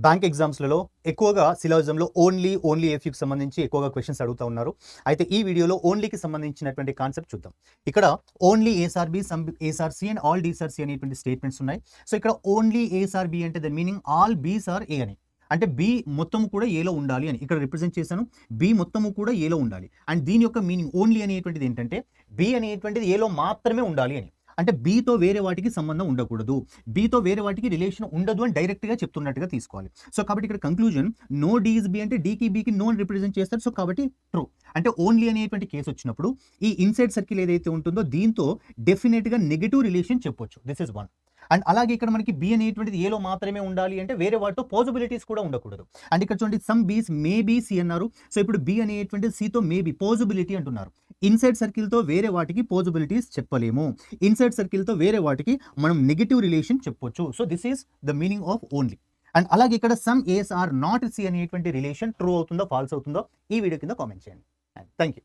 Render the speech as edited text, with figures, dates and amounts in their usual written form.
Bank ఎగ్జామ్స్లలో ఎక్కువగా సిలాజిజంలో only ఎఫ్యూకి సంబంధించి ఎక్కువగా క్వశ్చన్స్ అడుగుతూ ఉన్నారు. అయితే ఈ వీడియోలో ఓన్లీకి సంబంధించినటువంటి కాన్సెప్ట్ చూద్దాం. ఇక్కడ ఓన్లీ ఏసార్బి, సమ్ ఏసార్సి అండ్ ఆల్ డీసార్సి అనేటువంటి స్టేట్మెంట్స్ ఉన్నాయి. సో ఇక్కడ ఓన్లీ ఏసార్బి అంటే దాని మీనింగ్ ఆల్ బీస్ ఆర్ ఏ అని, అంటే బి మొత్తము కూడా ఏలో ఉండాలి అని ఇక్కడ రిప్రజెంట్ చేశాను. బి మొత్తము కూడా ఏలో ఉండాలి. అండ్ దీని యొక్క మీనింగ్ ఓన్లీ అనేటువంటిది ఏంటంటే బి అనేటువంటిది ఏలో మాత్రమే ఉండాలి అని, అంటే బీతో వేరే వాటికి సంబంధం ఉండకూడదు, బీతో వేరే వాటికి రిలేషన్ ఉండదు అని డైరెక్ట్గా చెప్తున్నట్టుగా తీసుకోవాలి. సో కాబట్టి ఇక్కడ కంక్లూజన్ నో డీస్ బి అంటే డీకి బీకి నో అని రిప్రజెంట్ చేస్తారు. సో కాబట్టి ట్రూ. అంటే ఓన్లీ అనేటువంటి కేసు వచ్చినప్పుడు ఈ ఇన్సైడ్ సర్కిల్ ఏదైతే ఉంటుందో దీంతో డెఫినెట్గా నెగటివ్ రిలేషన్ చెప్పొచ్చు. This is one. అండ్ అలాగే ఇక్కడ మనకి బి అనేటువంటిది ఏలో మాత్రమే ఉండాలి అంటే వేరే వాటితో పాజిబిలిటీస్ కూడా ఉండకూడదు. అండ్ ఇక్కడ చూడండి some Bs may be C అన్నారు. సో ఇప్పుడు బి అనేటువంటిది సితో మేబీ పాజిబిలిటీ అంటున్నారు. ఇన్సైడ్ సర్కిల్తో వేరే వాటికి పాజిబిలిటీస్ చెప్పలేము, ఇన్సైడ్ సర్కిల్తో వేరే వాటికి మనం నెగటివ్ రిలేషన్ చెప్పొచ్చు. So this is the meaning of only. And అలాగే ఇక్కడ some As are not C అనేటువంటి రిలేషన్ ట్రూ అవుతుందో ఫాల్స్ అవుతుందో ఈ వీడియో కింద కామెంట్ చేయండి. Thank you.